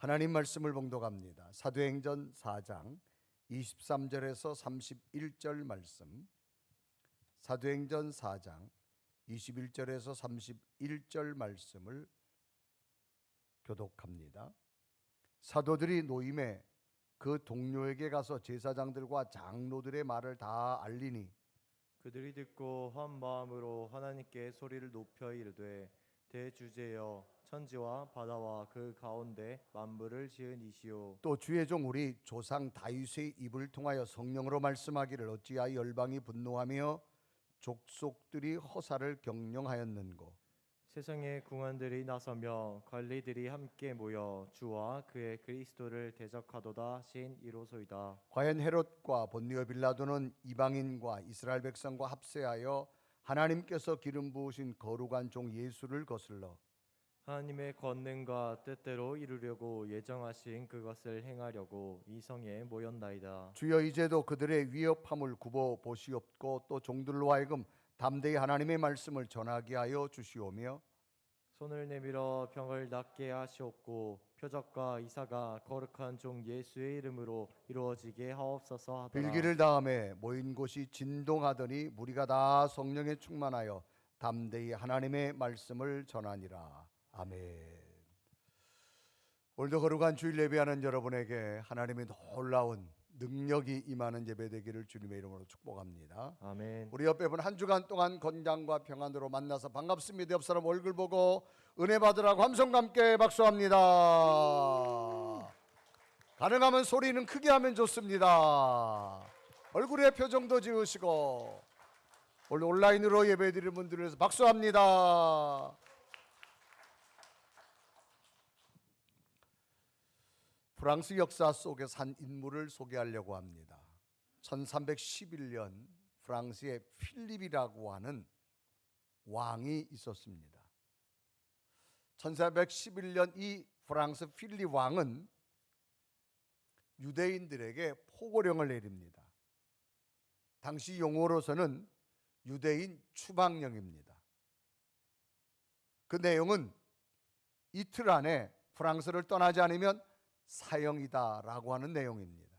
하나님 말씀을 봉독합니다. 사도행전 4장 23절에서 31절 말씀, 사도행전 4장 21절에서 31절 말씀을 교독합니다. 사도들이 노임에 그 동료에게 가서 제사장들과 장로들의 말을 다 알리니 그들이 듣고 한 마음으로 하나님께 소리를 높여 이르되 대주제여 천지와 바다와 그 가운데 만물을 지은 이시오. 또 주의 종 우리 조상 다윗의 입을 통하여 성령으로 말씀하기를 어찌하여 열방이 분노하며 족속들이 허사를 경영하였는고. 세상의 궁한들이 나서며 관리들이 함께 모여 주와 그의 그리스도를 대적하도다 하신 이로소이다. 과연 헤롯과 본디오 빌라도는 이방인과 이스라엘 백성과 합세하여 하나님께서 기름 부으신 거룩한 종 예수를 거슬러 하나님의 권능과 뜻대로 이루려고 예정하신 그것을 행하려고 이 성에 모였나이다. 주여 이제도 그들의 위협함을 굽어 보시옵고 또 종들로 하여금 담대히 하나님의 말씀을 전하게 하여 주시오며 손을 내밀어 병을 낫게 하시옵고 표적과 이사가 거룩한 종 예수의 이름으로 이루어지게 하옵소서 하더라. 빌기를 다음에 모인 곳이 진동하더니 무리가 다 성령에 충만하여 담대히 하나님의 말씀을 전하니라. 아멘. 오늘도 거룩한 주일 예배하는 여러분에게 하나님의 놀라운 능력이 임하는 예배 되기를 주님의 이름으로 축복합니다. 아멘. 우리 옆에 분 한 주간 동안 건강과 평안으로 만나서 반갑습니다. 옆 사람 얼굴 보고 은혜 받으라고 함성과 함께 박수합니다. 가능하면 소리는 크게 하면 좋습니다. 얼굴에 표정도 지으시고 오늘 온라인으로 예배드리는 분들을 위해서 박수합니다. 프랑스 역사 속에서 한 인물을 소개하려고 합니다. 1311년 프랑스의 필립이라고 하는 왕이 있었습니다. 1411년 이 프랑스 필립 왕은 유대인들에게 포고령을 내립니다. 당시 용어로서는 유대인 추방령입니다. 그 내용은 이틀 안에 프랑스를 떠나지 않으면 사형이다라고 하는 내용입니다.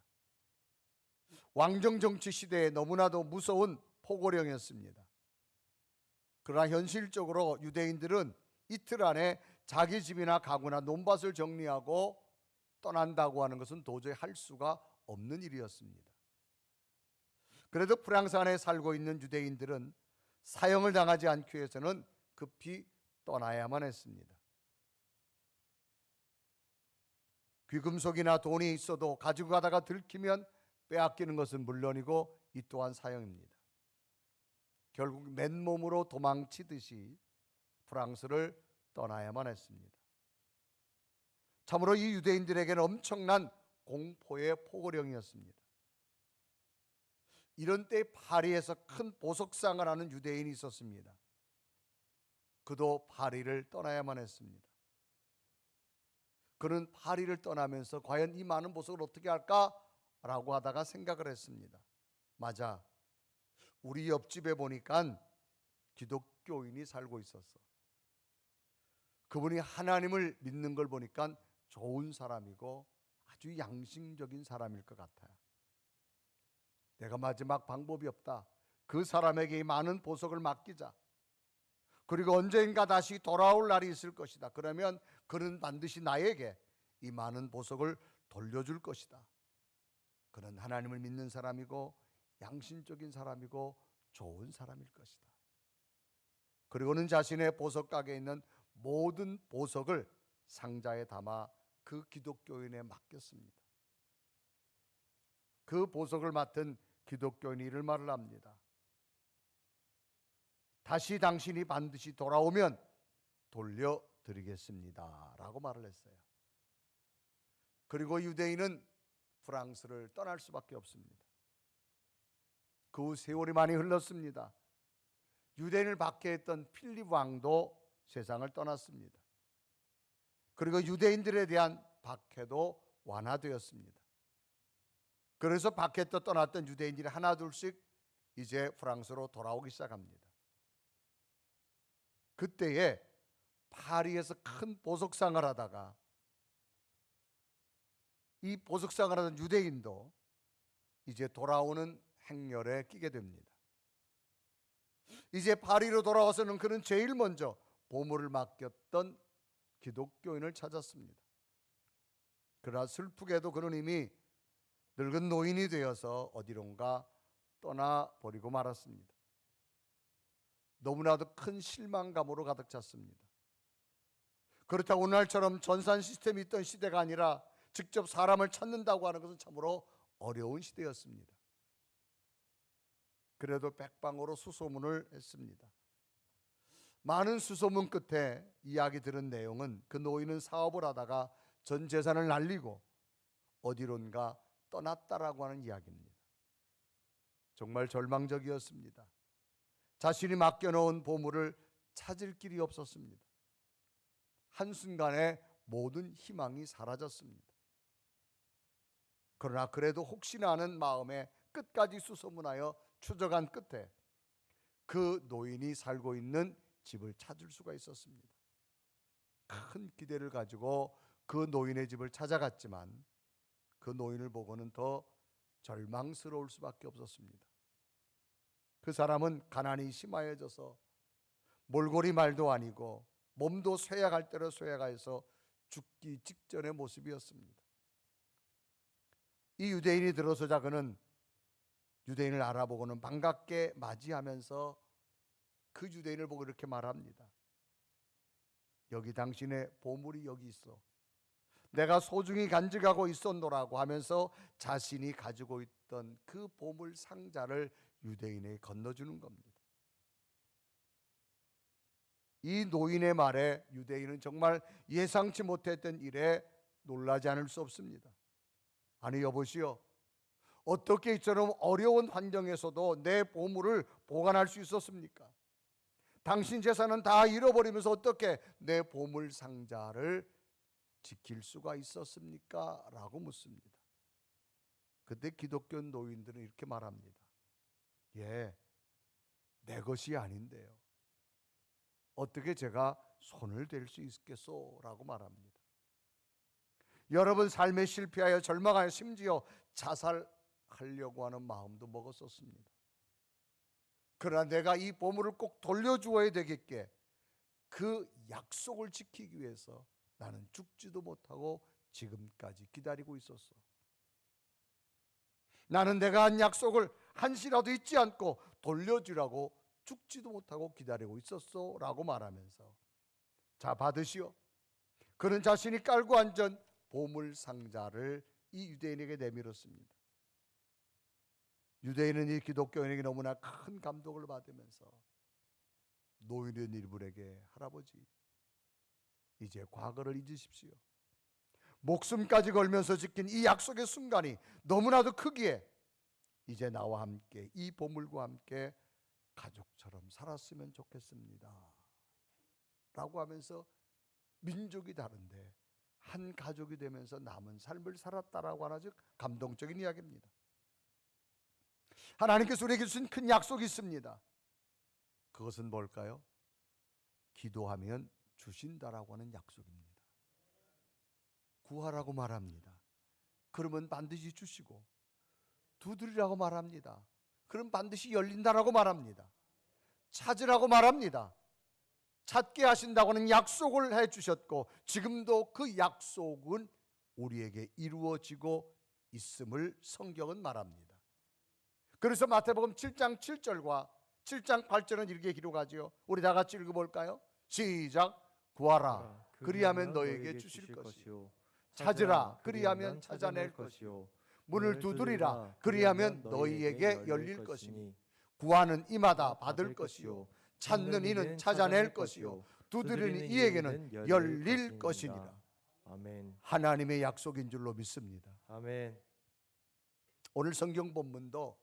왕정 정치 시대에 너무나도 무서운 포고령이었습니다. 그러나 현실적으로 유대인들은 이틀 안에 자기 집이나 가구나 논밭을 정리하고 떠난다고 하는 것은 도저히 할 수가 없는 일이었습니다. 그래도 프랑스 안에 살고 있는 유대인들은 사형을 당하지 않기 위해서는 급히 떠나야만 했습니다. 귀금속이나 돈이 있어도 가지고 가다가 들키면 빼앗기는 것은 물론이고 이 또한 사형입니다. 결국 맨몸으로 도망치듯이 프랑스를 떠나야만 했습니다. 참으로 이 유대인들에게는 엄청난 공포의 포고령이었습니다. 이런 때 파리에서 큰 보석상을 하는 유대인이 있었습니다. 그도 파리를 떠나야만 했습니다. 그는 파리를 떠나면서 과연 이 많은 보석을 어떻게 할까라고 하다가 생각을 했습니다. 맞아, 우리 옆집에 보니까 기독교인이 살고 있었어. 그분이 하나님을 믿는 걸 보니까 좋은 사람이고 아주 양심적인 사람일 것 같아요. 내가 마지막 방법이 없다. 그 사람에게 이 많은 보석을 맡기자. 그리고 언젠가 다시 돌아올 날이 있을 것이다. 그러면 그는 반드시 나에게 이 많은 보석을 돌려줄 것이다. 그는 하나님을 믿는 사람이고 양심적인 사람이고 좋은 사람일 것이다. 그리고는 자신의 보석 가게에 있는 모든 보석을 상자에 담아 그 기독교인에 맡겼습니다. 그 보석을 맡은 기독교인이 이런 말을 합니다. 다시 당신이 반드시 돌아오면 돌려드리겠습니다 라고 말을 했어요. 그리고 유대인은 프랑스를 떠날 수밖에 없습니다. 그 후 세월이 많이 흘렀습니다. 유대인을 박해했던 필립 왕도 세상을 떠났습니다. 그리고 유대인들에 대한 박해도 완화되었습니다. 그래서 박해도 떠났던 유대인들이 하나둘씩 이제 프랑스로 돌아오기 시작합니다. 그때에 파리에서 큰 보석상을 하다가 이 보석상을 하던 유대인도 이제 돌아오는 행렬에 끼게 됩니다. 이제 파리로 돌아와서는 그는 제일 먼저 보물을 맡겼던 기독교인을 찾았습니다. 그러나 슬프게도 그는 이미 늙은 노인이 되어서 어디론가 떠나버리고 말았습니다. 너무나도 큰 실망감으로 가득 찼습니다. 그렇다고 오늘날처럼 전산 시스템이 있던 시대가 아니라 직접 사람을 찾는다고 하는 것은 참으로 어려운 시대였습니다. 그래도 백방으로 수소문을 했습니다. 많은 수소문 끝에 이야기 들은 내용은 그 노인은 사업을 하다가 전 재산을 날리고 어디론가 떠났다라고 하는 이야기입니다. 정말 절망적이었습니다. 자신이 맡겨놓은 보물을 찾을 길이 없었습니다. 한순간에 모든 희망이 사라졌습니다. 그러나 그래도 혹시나 하는 마음에 끝까지 수소문하여 추적한 끝에 그 노인이 살고 있는 집을 찾을 수가 있었습니다. 큰 기대를 가지고 그 노인의 집을 찾아갔지만 그 노인을 보고는 더 절망스러울 수밖에 없었습니다. 그 사람은 가난이 심하여져서 몰골이 말도 아니고 몸도 쇠약할 대로 쇠약하여서 죽기 직전의 모습이었습니다. 이 유대인이 들어서자 그는 유대인을 알아보고는 반갑게 맞이하면서 그 유대인을 보고 이렇게 말합니다. 여기 당신의 보물이 여기 있어. 내가 소중히 간직하고 있었노라고 하면서 자신이 가지고 있던 그 보물 상자를 유대인에게 건너주는 겁니다. 이 노인의 말에 유대인은 정말 예상치 못했던 일에 놀라지 않을 수 없습니다. 아니 여보시오, 어떻게 이처럼 어려운 환경에서도 내 보물을 보관할 수 있었습니까? 당신 재산은 다 잃어버리면서 어떻게 내 보물 상자를 지킬 수가 있었습니까? 라고 묻습니다. 그때 기독교 노인들은 이렇게 말합니다. 예, 내 것이 아닌데요. 어떻게 제가 손을 댈 수 있겠소? 라고 말합니다. 여러분 삶에 실패하여 절망하여 심지어 자살하려고 하는 마음도 먹었었습니다. 그러나 내가 이 보물을 꼭 돌려주어야 되겠게 그 약속을 지키기 위해서 나는 죽지도 못하고 지금까지 기다리고 있었어. 나는 내가 한 약속을 한시라도 잊지 않고 돌려주라고 죽지도 못하고 기다리고 있었어 라고 말하면서 자 받으시오. 그는 자신이 깔고 앉은 보물 상자를 이 유대인에게 내밀었습니다. 유대인은 이 기독교인에게 너무나 큰 감동을 받으면서 노인은 이분에게 할아버지 이제 과거를 잊으십시오. 목숨까지 걸면서 지킨 이 약속의 순간이 너무나도 크기에 이제 나와 함께 이 보물과 함께 가족처럼 살았으면 좋겠습니다 라고 하면서 민족이 다른데 한 가족이 되면서 남은 삶을 살았다라고 하는 아주 감동적인 이야기입니다. 하나님께서 우리에게 주신 큰 약속이 있습니다. 그것은 뭘까요? 기도하면 주신다라고 하는 약속입니다. 구하라고 말합니다. 그러면 반드시 주시고, 두드리라고 말합니다. 그럼 반드시 열린다라고 말합니다. 찾으라고 말합니다. 찾게 하신다고 하는 약속을 해주셨고 지금도 그 약속은 우리에게 이루어지고 있음을 성경은 말합니다. 그래서 마태복음 7장 7절과 7장 8절은 이렇게 기록하지요. 우리 다 같이 읽어볼까요? 시작. 구하라 그리하면 너에게 주실 것이요 찾으라 그리하면 찾아낼 것이요 문을 두드리라 그리하면 너희에게 열릴 것이니 구하는 이마다 받을 것이요 찾는 이는 찾아낼 것이요 두드리는 이에게는 열릴 것이니라. 아멘. 하나님의 약속인 줄로 믿습니다. 아멘. 오늘 성경 본문도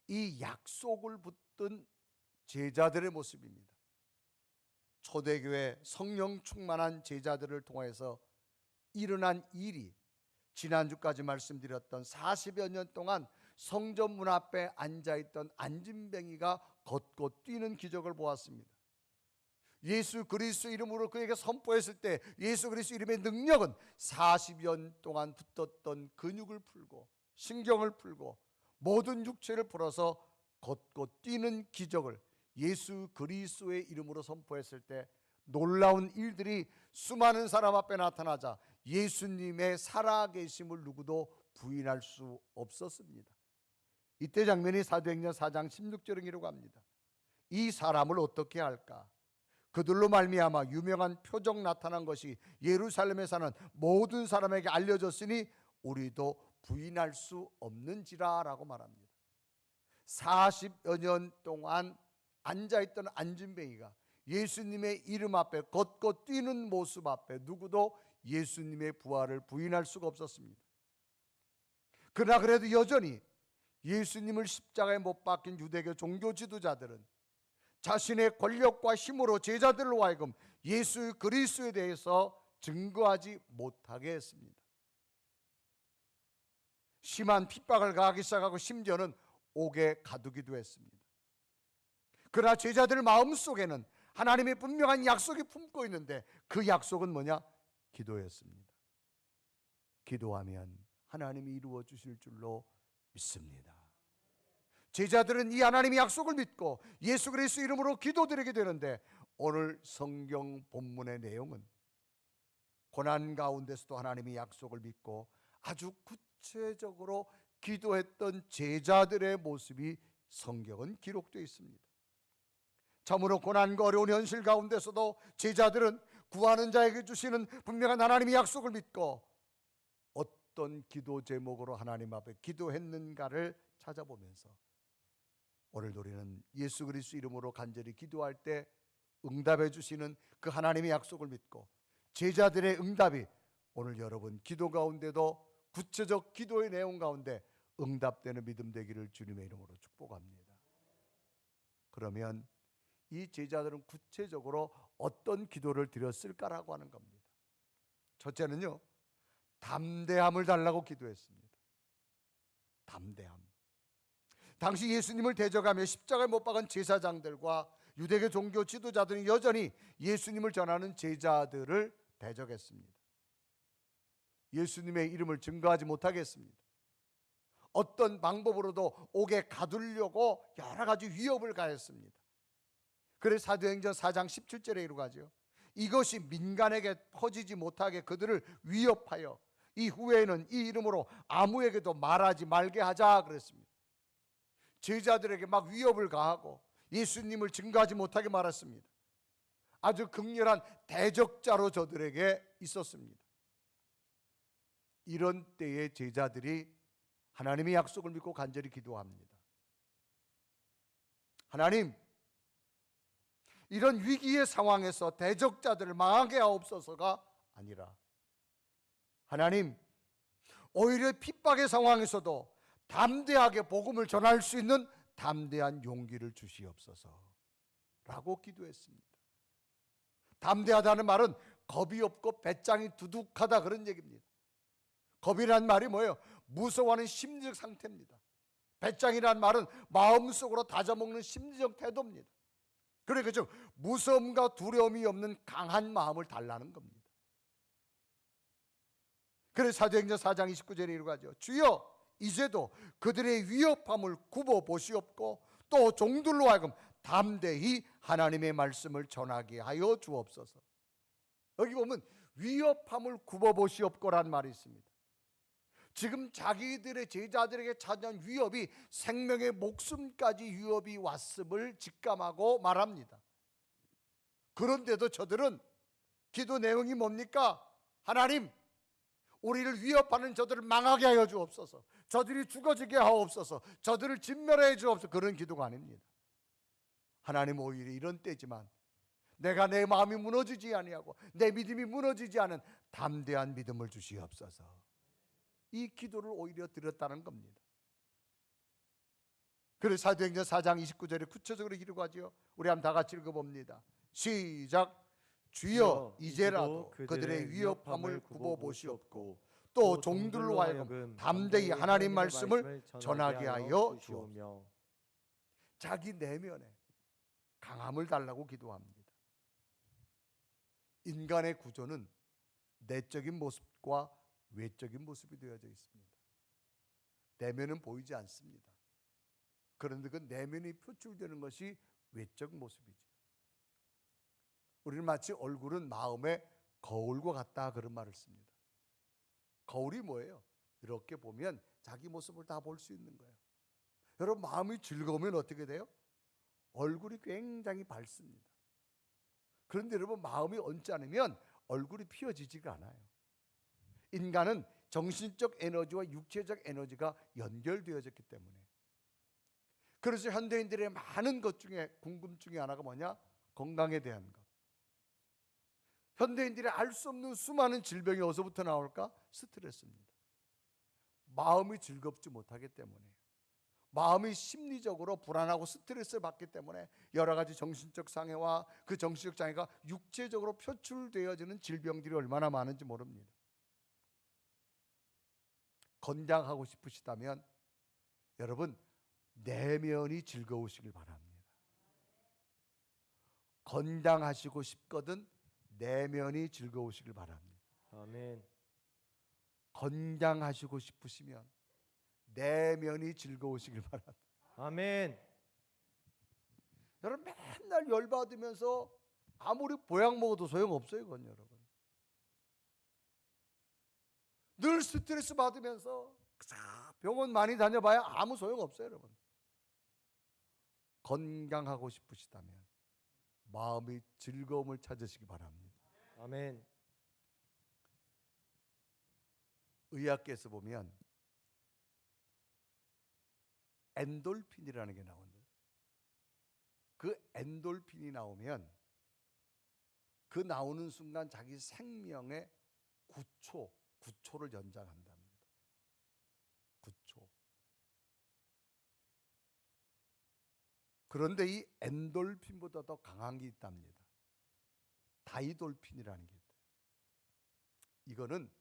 이 약속을 붙든 제자들의 모습입니다. 초대교회 성령 충만한 제자들을 통해서 일어난 일이 지난주까지 말씀드렸던 40여 년 동안 성전 문 앞에 앉아있던 안진뱅이가 걷고 뛰는 기적을 보았습니다. 예수 그리스도 이름으로 그에게 선포했을 때 예수 그리스도 이름의 능력은 40년 동안 붙었던 근육을 풀고 신경을 풀고 모든 육체를 풀어서 걷고 뛰는 기적을 예수 그리스도의 이름으로 선포했을 때 놀라운 일들이 수많은 사람 앞에 나타나자 예수님의 살아계심을 누구도 부인할 수 없었습니다. 이때 장면이 사도행전 4장 16절에 이라고 합니다. 이 사람을 어떻게 할까? 그들로 말미암아 유명한 표적 나타난 것이 예루살렘에 사는 모든 사람에게 알려졌으니 우리도 부인할 수 없는지라 라고 말합니다. 40여 년 동안 앉아있던 안진뱅이가 예수님의 이름 앞에 걷고 뛰는 모습 앞에 누구도 예수님의 부활을 부인할 수가 없었습니다. 그러나 그래도 여전히 예수님을 십자가에 못 박힌 유대교 종교 지도자들은 자신의 권력과 힘으로 제자들로 하여금 예수 그리스도에 대해서 증거하지 못하게 했습니다. 심한 핍박을 가하기 시작하고 심지어는 옥에 가두기도 했습니다. 그러나 제자들 마음속에는 하나님의 분명한 약속이 품고 있는데 그 약속은 뭐냐? 기도였습니다. 기도하면 하나님이 이루어 주실 줄로 믿습니다. 제자들은 이 하나님의 약속을 믿고 예수 그리스도 이름으로 기도드리게 되는데 오늘 성경 본문의 내용은 고난 가운데서도 하나님의 약속을 믿고 아주 구체적으로 기도했던 제자들의 모습이 성경은 기록되어 있습니다. 참으로 고난과 어려운 현실 가운데서도 제자들은 구하는 자에게 주시는 분명한 하나님의 약속을 믿고 어떤 기도 제목으로 하나님 앞에 기도했는가를 찾아보면서 오늘 우리는 예수 그리스도 이름으로 간절히 기도할 때 응답해 주시는 그 하나님의 약속을 믿고 제자들의 응답이 오늘 여러분 기도 가운데도 구체적 기도의 내용 가운데 응답되는 믿음 되기를 주님의 이름으로 축복합니다. 그러면 이 제자들은 구체적으로 어떤 기도를 드렸을까라고 하는 겁니다. 첫째는요, 담대함을 달라고 기도했습니다. 담대함. 당시 예수님을 대적하며 십자가에 못 박은 제사장들과 유대교 종교 지도자들은 여전히 예수님을 전하는 제자들을 대적했습니다. 예수님의 이름을 증거하지 못하게 했습니다. 어떤 방법으로도 옥에 가두려고 여러 가지 위협을 가했습니다. 그래서 사도행전 4장 17절에 이르고 하죠. 이것이 민간에게 퍼지지 못하게 그들을 위협하여 이후에는 이 이름으로 아무에게도 말하지 말게 하자 그랬습니다. 제자들에게 막 위협을 가하고 예수님을 증거하지 못하게 말했습니다. 아주 극렬한 대적자로 저들에게 있었습니다. 이런 때에 제자들이 하나님의 약속을 믿고 간절히 기도합니다. 하나님, 이런 위기의 상황에서 대적자들을 망하게 하옵소서가 아니라 하나님, 오히려 핍박의 상황에서도 담대하게 복음을 전할 수 있는 담대한 용기를 주시옵소서 라고 기도했습니다. 담대하다는 말은 겁이 없고 배짱이 두둑하다 그런 얘기입니다. 겁이란 말이 뭐예요? 무서워하는 심리적 상태입니다. 배짱이란 말은 마음속으로 다져먹는 심리적 태도입니다. 그러니까 즉 무서움과 두려움이 없는 강한 마음을 달라는 겁니다. 그래서 사도행전 4장 29절에 이르고 하죠. 주여 이제도 그들의 위협함을 굽어 보시옵고 또 종들로 하여금 담대히 하나님의 말씀을 전하게 하여 주옵소서. 여기 보면 위협함을 굽어 보시옵고란 말이 있습니다. 지금 자기들의 제자들에게 찾아온 위협이 생명의 목숨까지 위협이 왔음을 직감하고 말합니다. 그런데도 저들은 기도 내용이 뭡니까? 하나님, 우리를 위협하는 저들을 망하게 하여 주옵소서. 저들이 죽어지게 하옵소서. 저들을 진멸해 주옵소서. 그런 기도가 아닙니다. 하나님, 오히려 이런 때지만 내가 내 마음이 무너지지 아니하고 내 믿음이 무너지지 않은 담대한 믿음을 주시옵소서. 이 기도를 오히려 드렸다는 겁니다. 그래서 사도행전 4장 29절에 구체적으로 이르고 하죠. 우리 한번 다 같이 읽어봅니다. 시작. 주여 이제라도 그들의 위협함을 굽어 보시옵고 또 종들로 하여금 담대히 하나님 말씀을 전하게 하여 주옵소서. 자기 내면에 강함을 달라고 기도합니다. 인간의 구조는 내적인 모습과 외적인 모습이 되어져 있습니다. 내면은 보이지 않습니다. 그런데 그 내면이 표출되는 것이 외적 모습이죠. 우리는 마치 얼굴은 마음의 거울과 같다 그런 말을 씁니다. 거울이 뭐예요? 이렇게 보면 자기 모습을 다 볼 수 있는 거예요. 여러분, 마음이 즐거우면 어떻게 돼요? 얼굴이 굉장히 밝습니다. 그런데 여러분, 마음이 언짢으면 얼굴이 피어지지가 않아요. 인간은 정신적 에너지와 육체적 에너지가 연결되어졌기 때문에. 그래서 현대인들의 많은 것 중에 궁금증이 하나가 뭐냐? 건강에 대한 것. 현대인들이 알 수 없는 수많은 질병이 어디서부터 나올까? 스트레스입니다. 마음이 즐겁지 못하기 때문에, 마음이 심리적으로 불안하고 스트레스를 받기 때문에 여러 가지 정신적 장애와 그 정신적 장애가 육체적으로 표출되어지는 질병들이 얼마나 많은지 모릅니다. 건강하고 싶으시다면 여러분, 내면이 즐거우시길 바랍니다. 건강하시고 싶거든 내면이 즐거우시길 바랍니다. 아멘. 건강하시고 싶으시면 내면이 즐거우시길 바랍니다. 아멘. 여러분, 맨날 열받으면서 아무리 보약 먹어도 소용없어요. 그건 여러분. 늘 스트레스 받으면서 병원 많이 다녀봐야 아무 소용없어요. 여러분, 건강하고 싶으시다면 마음의 즐거움을 찾으시기 바랍니다. 아멘. 의학계에서 보면 엔돌핀이라는 게 나오는데, 그 엔돌핀이 나오면 그 나오는 순간 자기 생명의 9초를 연장한답니다. 9초. 그런데 이 엔돌핀보다 더 강한 게 있답니다. 다이돌핀이라는 게 있대요. 이거는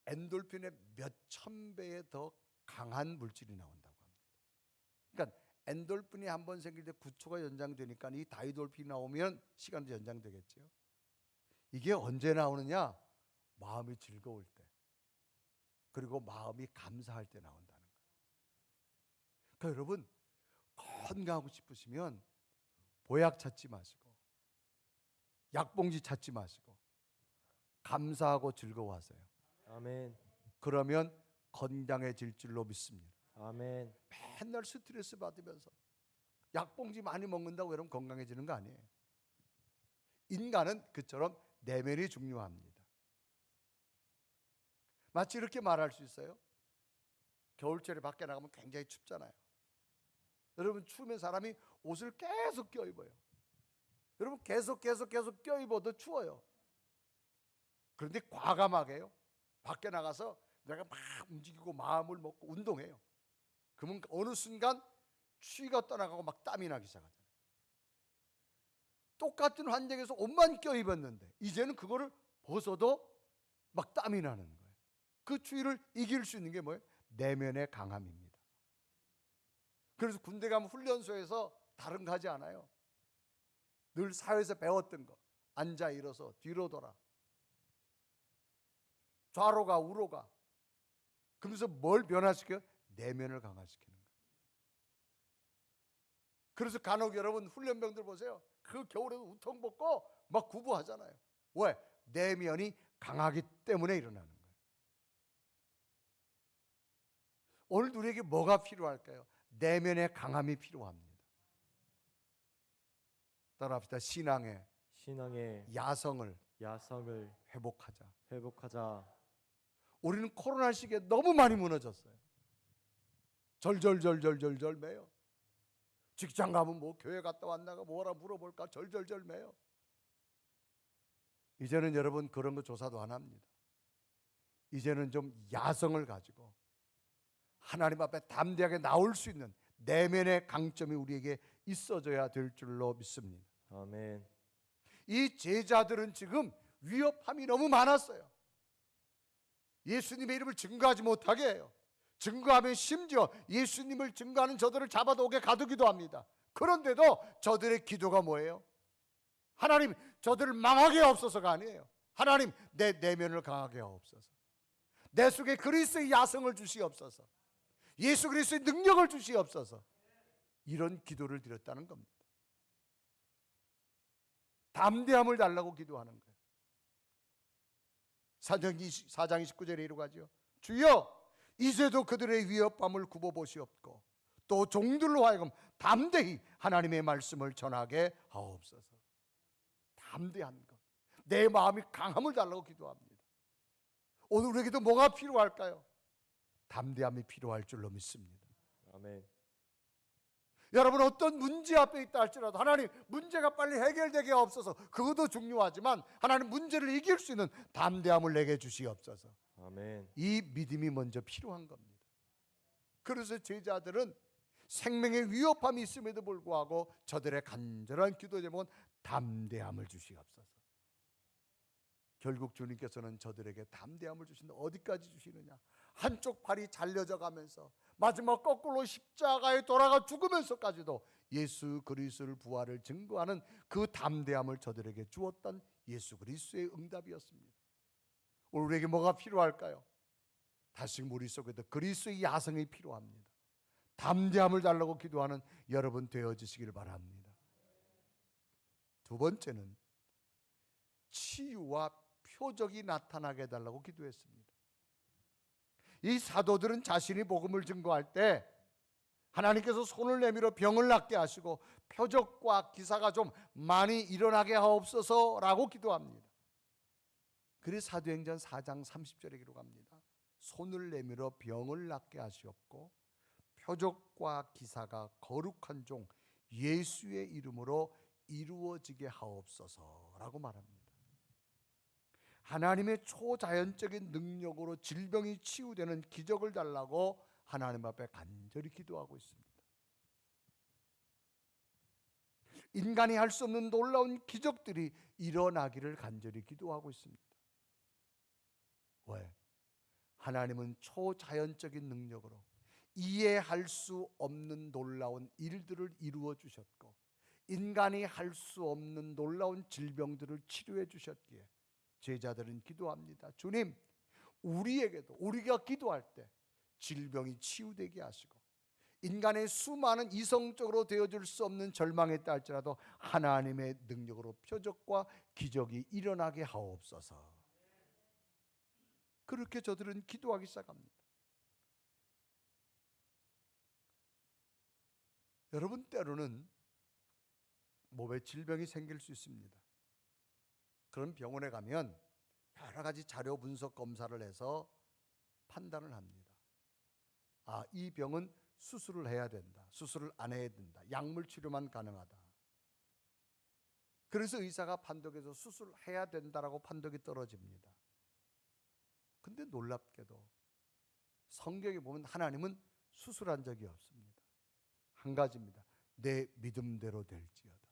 엔돌핀의 몇천 배에 더 강한 물질이 나온다고 합니다. 그러니까 엔돌핀이 한 번 생길 때 9초가 연장되니까 이 다이돌핀이 나오면 시간도 연장되겠죠. 이게 언제 나오느냐? 마음이 즐거울 때, 그리고 마음이 감사할 때 나온다는 거예요. 그러니까 여러분, 건강하고 싶으시면 보약 찾지 마시고 약봉지 찾지 마시고 감사하고 즐거워하세요. 아멘. 그러면 건강해질 줄로 믿습니다. 아멘. 맨날 스트레스 받으면서 약봉지 많이 먹는다고 여러분 건강해지는 거 아니에요. 인간은 그처럼 내면이 중요합니다. 마치 이렇게 말할 수 있어요. 겨울철에 밖에 나가면 굉장히 춥잖아요. 여러분, 추우면 사람이 옷을 계속 껴입어요. 여러분, 계속 껴입어도 추워요. 그런데 과감하게요, 밖에 나가서 내가 막 움직이고 마음을 먹고 운동해요. 그러면 어느 순간 추위가 떠나가고 막 땀이 나기 시작하잖아요. 똑같은 환경에서 옷만 껴입었는데 이제는 그거를 벗어도 막 땀이 나는 거예요. 그 추위를 이길 수 있는 게 뭐예요? 내면의 강함입니다. 그래서 군대 가면 훈련소에서 다른 거 하지 않아요. 늘 사회에서 배웠던 거, 앉아 일어서 뒤로 돌아, 좌로 가 우로 가. 그러면서 뭘 변화시켜요? 내면을 강화시키는 거예요. 그래서 간혹 여러분 훈련병들 보세요. 그 겨울에도 우통 벗고 막 구부하잖아요. 왜? 내면이 강하기 때문에 일어나는 거예요. 오늘 우리에게 뭐가 필요할까요? 내면의 강함이 필요합니다. 따라합시다. 신앙의 야성을 회복하자. 우리는 코로나 시기에 너무 많이 무너졌어요. 절절절절절절 매요. 직장 가면 뭐 교회 갔다 왔나가 뭐라 물어볼까 절절절 매요. 이제는 여러분 그런 거 조사도 안 합니다. 이제는 좀 야성을 가지고 하나님 앞에 담대하게 나올 수 있는 내면의 강점이 우리에게 있어져야 될 줄로 믿습니다. 아멘. 이 제자들은 지금 위협함이 너무 많았어요. 예수님의 이름을 증거하지 못하게 해요. 증거하면 심지어 예수님을 증거하는 저들을 잡아도 옥에 가두기도 합니다. 그런데도 저들의 기도가 뭐예요? 하나님 저들을 망하게 하옵소서가 아니에요. 하나님 내 내면을 강하게 하옵소서. 내 속에 그리스도의 야성을 주시옵소서. 예수 그리스도의 능력을 주시옵소서. 이런 기도를 드렸다는 겁니다. 담대함을 달라고 기도하는 거예요. 사장 29절에 이르고 하죠. 주여 이제도 그들의 위협함을 굽어보시옵고 또 종들로 하여금 담대히 하나님의 말씀을 전하게 하옵소서. 담대한 것, 내 마음이 강함을 달라고 기도합니다. 오늘 우리에게도 뭐가 필요할까요? 담대함이 필요할 줄로 믿습니다. 아멘. 여러분 어떤 문제 앞에 있다 할지라도 하나님 문제가 빨리 해결되게 하옵소서. 그것도 중요하지만 하나님 문제를 이길 수 있는 담대함을 내게 주시옵소서. 아멘. 이 믿음이 먼저 필요한 겁니다. 그래서 제자들은 생명의 위협함이 있음에도 불구하고 저들의 간절한 기도 제목은 담대함을 주시옵소서. 결국 주님께서는 저들에게 담대함을 주신다. 어디까지 주시느냐? 한쪽 팔이 잘려져 가면서 마지막 거꾸로 십자가에 돌아가 죽으면서까지도 예수 그리스도를 부활을 증거하는 그 담대함을 저들에게 주었던 예수 그리스도의 응답이었습니다. 오늘 우리에게 뭐가 필요할까요? 다시 머릿속에도 그리스도의 야성이 필요합니다. 담대함을 달라고 기도하는 여러분 되어지시길 바랍니다. 두 번째는 치유와 표적이 나타나게 해달라고 기도했습니다. 이 사도들은 자신이 복음을 증거할 때 하나님께서 손을 내밀어 병을 낫게 하시고 표적과 기사가 좀 많이 일어나게 하옵소서라고 기도합니다. 그래서 사도행전 4장 30절에 기록합니다. 손을 내밀어 병을 낫게 하시옵고 표적과 기사가 거룩한 종 예수의 이름으로 이루어지게 하옵소서라고 말합니다. 하나님의 초자연적인 능력으로 질병이 치유되는 기적을 달라고 하나님 앞에 간절히 기도하고 있습니다. 인간이 할 수 없는 놀라운 기적들이 일어나기를 간절히 기도하고 있습니다. 왜? 하나님은 초자연적인 능력으로 이해할 수 없는 놀라운 일들을 이루어 주셨고 인간이 할 수 없는 놀라운 질병들을 치료해 주셨기에 제자들은 기도합니다. 주님, 우리에게도 우리가 기도할 때 질병이 치유되게 하시고 인간의 수많은 이성적으로 되어줄 수 없는 절망에 있다 할지라도 하나님의 능력으로 표적과 기적이 일어나게 하옵소서. 그렇게 저들은 기도하기 시작합니다. 여러분 때로는 몸에 질병이 생길 수 있습니다. 그런 병원에 가면 여러 가지 자료 분석 검사를 해서 판단을 합니다. 아, 이 병은 수술을 해야 된다. 수술을 안 해야 된다. 약물 치료만 가능하다. 그래서 의사가 판독해서 수술해야 된다라고 판독이 떨어집니다. 근데 놀랍게도 성경에 보면 하나님은 수술한 적이 없습니다. 한 가지입니다. 내 믿음대로 될지어다.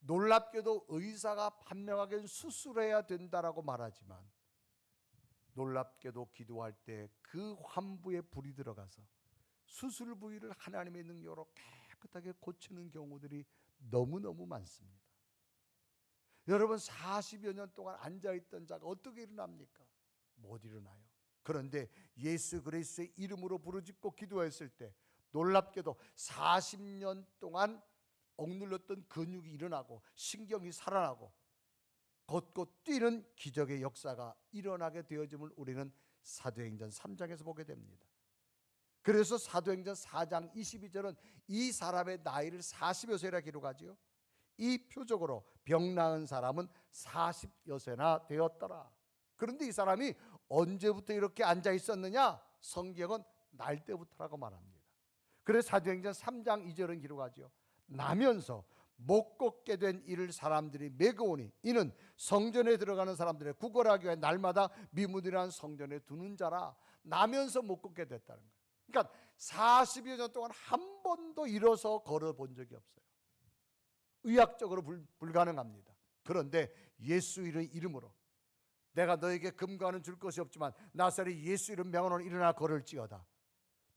놀랍게도 의사가 판명하기엔 수술해야 된다라고 말하지만 놀랍게도 기도할 때 그 환부에 불이 들어가서 수술 부위를 하나님의 능력으로 깨끗하게 고치는 경우들이 너무너무 많습니다. 여러분 40여 년 동안 앉아있던 자가 어떻게 일어납니까? 못 일어나요. 그런데 예수 그리스도의 이름으로 부르짖고 기도했을 때 놀랍게도 40년 동안 억눌렸던 근육이 일어나고 신경이 살아나고 곧곧 뛰는 기적의 역사가 일어나게 되어짐을 우리는 사도행전 3장에서 보게 됩니다. 그래서 사도행전 4장 22절은 이 사람의 나이를 40여 세라 기록하지요. 이 표적으로 병 나은 사람은 40여 세나 되었더라. 그런데 이 사람이 언제부터 이렇게 앉아 있었느냐? 성경은 날 때부터라고 말합니다. 그래서 사도행전 3장 2절은 기록하지요. 나면서 못 걷게 된 이를 사람들이 매거오니 이는 성전에 들어가는 사람들의 구걸하기 위해 날마다 미문이라는 성전에 두는 자라. 나면서 못 걷게 됐다는 거예요. 그러니까 40여 년 동안 한 번도 일어서 걸어본 적이 없어요. 의학적으로 불가능합니다. 그런데 예수 이름으로 내가 너에게 금과는 줄 것이 없지만 나사렛 예수 이름 명하노니 일어나 걸을지어다.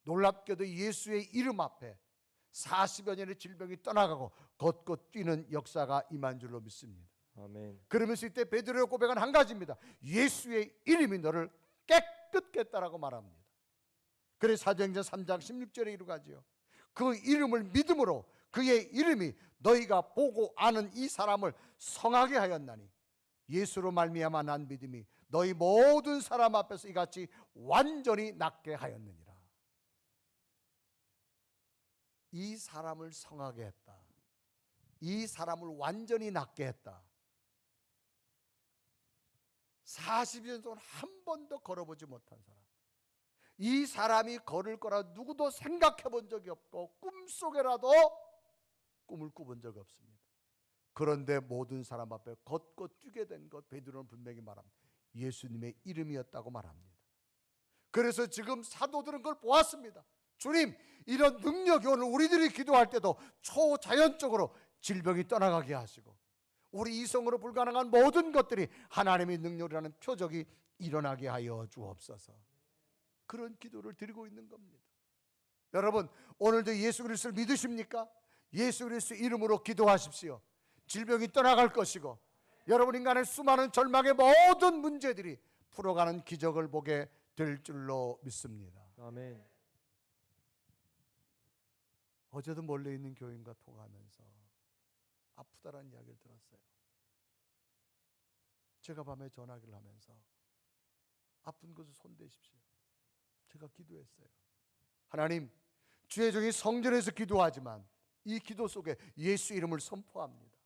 놀랍게도 예수의 이름 앞에 40여 년의 질병이 떠나가고 걷고 뛰는 역사가 임한 줄로 믿습니다. 아멘. 그러면서 이때 베드로의 고백은 한 가지입니다. 예수의 이름이 너를 깨끗게 했다라고 말합니다. 그래서 사도행전 3장 16절에 이루어가지요. 그 이름을 믿음으로 그의 이름이 너희가 보고 아는 이 사람을 성하게 하였나니 예수로 말미암아 난 믿음이 너희 모든 사람 앞에서 이같이 완전히 낫게 하였느니라. 이 사람을 성하게 했다. 이 사람을 완전히 낫게 했다. 40년 동안 한 번도 걸어보지 못한 사람, 이 사람이 걸을 거라 누구도 생각해 본 적이 없고 꿈속에라도 꿈을 꾸본 적이 없습니다. 그런데 모든 사람 앞에 걷고 뛰게 된 것 베드로는 분명히 말합니다. 예수님의 이름이었다고 말합니다. 그래서 지금 사도들은 그걸 보았습니다. 주님, 이런 능력이 오늘 우리들이 기도할 때도 초자연적으로 질병이 떠나가게 하시고 우리 이성으로 불가능한 모든 것들이 하나님의 능력이라는 표적이 일어나게 하여 주옵소서. 그런 기도를 드리고 있는 겁니다. 여러분, 오늘도 예수 그리스도를 믿으십니까? 예수 그리스도 이름으로 기도하십시오. 질병이 떠나갈 것이고 여러분 인간의 수많은 절망의 모든 문제들이 풀어가는 기적을 보게 될 줄로 믿습니다. 아멘. 어제도 멀리 있는 교인과 통화하면서 아프다라는 이야기를 들었어요. 제가 밤에 전화기를 하면서 아픈 곳을 손대십시오. 제가 기도했어요. 하나님, 주의 종이 성전에서 기도하지만 이 기도 속에 예수 이름을 선포합니다.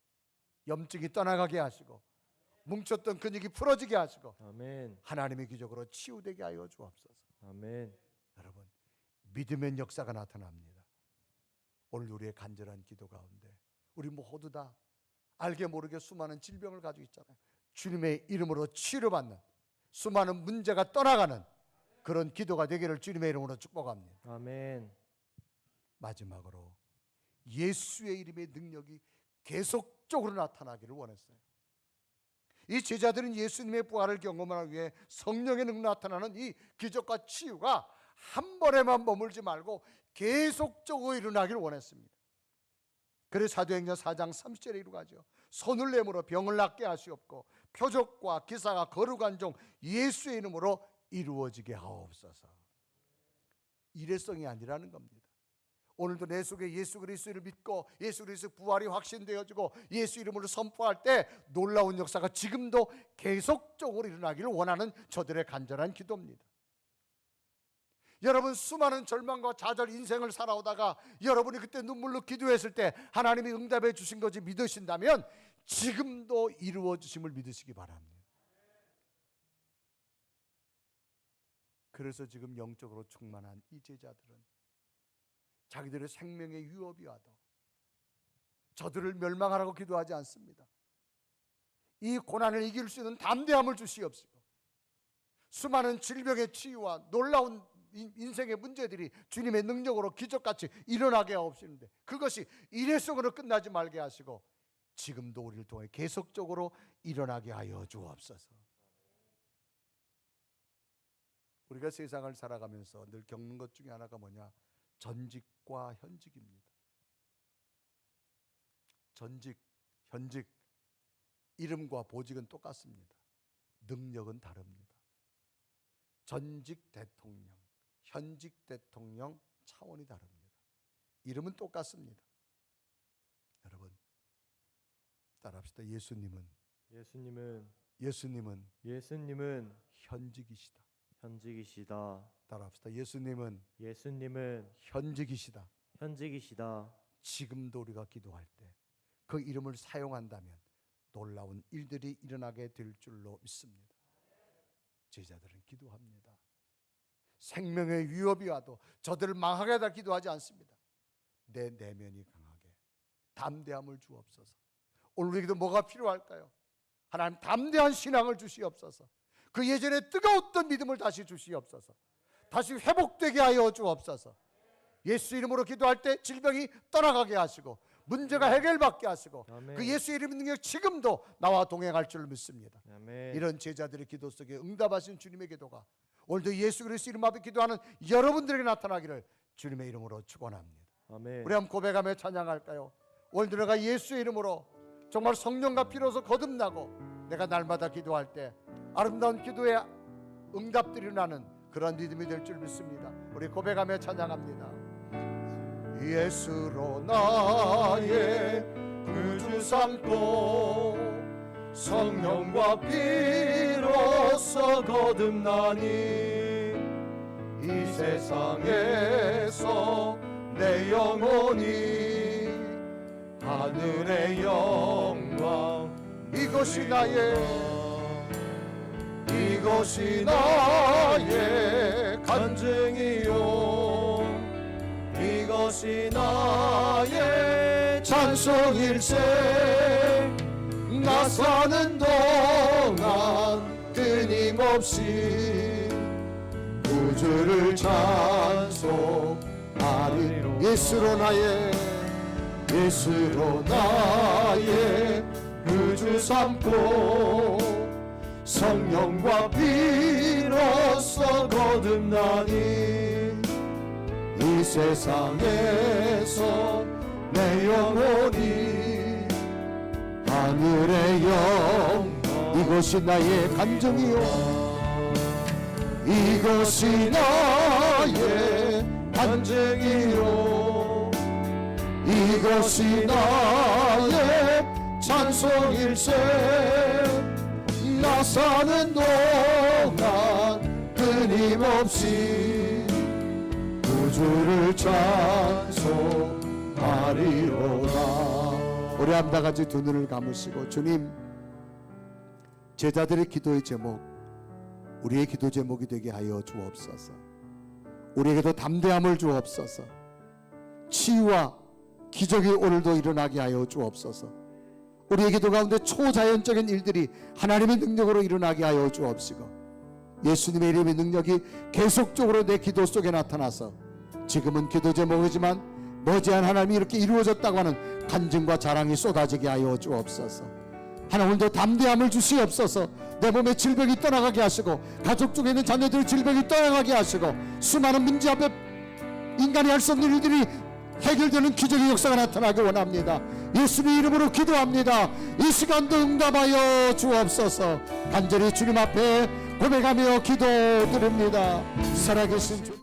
염증이 떠나가게 하시고 뭉쳤던 근육이 풀어지게 하시고 아멘. 하나님의 기적으로 치유되게 하여 주옵소서. 아멘. 여러분, 믿음의 역사가 나타납니다. 오늘 우리의 간절한 기도 가운데 우리 모두 다 알게 모르게 수많은 질병을 가지고 있잖아요. 주님의 이름으로 치료받는 수많은 문제가 떠나가는 그런 기도가 되기를 주님의 이름으로 축복합니다. 아멘. 마지막으로 예수의 이름의 능력이 계속적으로 나타나기를 원했어요. 이 제자들은 예수님의 부활을 경험하기 위해 성령의 능력 나타나는 이 기적과 치유가 한 번에만 머물지 말고 계속적으로 일어나기를 원했습니다. 그래서 사도행전 4장 30절에 이루어가죠. 손을 내밀어 병을 낫게 하시옵고 표적과 기사가 거룩한 종 예수의 이름으로 이루어지게 하옵소서. 일회성이 아니라는 겁니다. 오늘도 내 속에 예수 그리스도를 믿고 예수 그리스도 부활이 확신되어지고 예수 이름으로 선포할 때 놀라운 역사가 지금도 계속적으로 일어나기를 원하는 저들의 간절한 기도입니다. 여러분, 수많은 절망과 좌절 인생을 살아오다가 여러분이 그때 눈물로 기도했을 때 하나님이 응답해 주신 것을 믿으신다면 지금도 이루어 주심을 믿으시기 바랍니다. 그래서 지금 영적으로 충만한 이 제자들은 자기들의 생명의 위협이 와도 저들을 멸망하라고 기도하지 않습니다. 이 고난을 이길 수 있는 담대함을 주시옵시고 수많은 질병의 치유와 놀라운 인생의 문제들이 주님의 능력으로 기적같이 일어나게 하옵시는데 그것이 일회성으로 끝나지 말게 하시고 지금도 우리를 통해 계속적으로 일어나게 하여 주옵소서. 우리가 세상을 살아가면서 늘 겪는 것 중에 하나가 뭐냐? 전직과 현직입니다. 전직, 현직, 이름과 보직은 똑같습니다. 능력은 다릅니다. 전직 대통령, 현직 대통령 차원이 다릅니다. 이름은 똑같습니다. 여러분, 따라합시다. 예수님은 현직이시다. 현직이시다. 따라합시다. 예수님은 현직이시다. 현직이시다. 지금도 우리가 기도할 때 그 이름을 사용한다면 놀라운 일들이 일어나게 될 줄로 믿습니다. 제자들은 기도합니다. 생명의 위협이 와도 저들을 망하게 하다 기도하지 않습니다. 내 내면이 강하게 담대함을 주옵소서. 오늘 우리에게도 뭐가 필요할까요? 하나님 담대한 신앙을 주시옵소서. 그 예전에 뜨거웠던 믿음을 다시 주시옵소서. 다시 회복되게 하여 주옵소서. 예수 이름으로 기도할 때 질병이 떠나가게 하시고 문제가 해결받게 하시고 아멘. 그 예수 이름의 능력 지금도 나와 동행할 줄 믿습니다. 아멘. 이런 제자들의 기도 속에 응답하신 주님의 기도가 오늘도 예수 그리스도 이름 앞에 기도하는 여러분들에게 나타나기를 주님의 이름으로 축원합니다. 아멘. 우리 한번 고백하며 찬양할까요? 오늘도 내가 예수의 이름으로 정말 성령과 비로소 거듭나고 내가 날마다 기도할 때 아름다운 기도의 응답들이 나는 그런 믿음이 될 줄 믿습니다. 우리 고백하며 찬양합니다. 예수로 나의 구주 삼고 성령과 비로소 거듭나니 이 세상에서 내 영혼이 하늘의 영광 이것이 나의 간증이요 이것이 나의 찬송일세 나 사는 동안 끊임없이 구주를 찬송하리 예수로 나의 구주 삼고 성령과 비로소 거듭나니 이 세상에서 내 영혼이 하늘의 영광 이것이 나의 간증이요 이것이 나의 간증이요 이것이 나의 찬송일세 나 사는 동안 끊임없이 구주를 찬송하리로다. 우리 한 다 같이 두 눈을 감으시고 주님 제자들의 기도의 제목 우리의 기도 제목이 되게 하여 주옵소서. 우리에게도 담대함을 주옵소서. 치유와 기적이 오늘도 일어나게 하여 주옵소서. 우리의 기도 가운데 초자연적인 일들이 하나님의 능력으로 일어나게 하여 주옵시고 예수님의 이름의 능력이 계속적으로 내 기도 속에 나타나서 지금은 기도 제목이지만 머지않은 하나님이 이렇게 이루어졌다고 하는 간증과 자랑이 쏟아지게 하여 주옵소서. 하나님 오늘도 담대함을 주시옵소서. 내 몸에 질병이 떠나가게 하시고 가족 중에 있는 자녀들의 질병이 떠나가게 하시고 수많은 문제 앞에 인간이 할 수 없는 일들이 해결되는 기적의 역사가 나타나기 원합니다. 예수님의 이름으로 기도합니다. 이 시간도 응답하여 주옵소서. 간절히 주님 앞에 고백하며 기도드립니다. 살아계신 주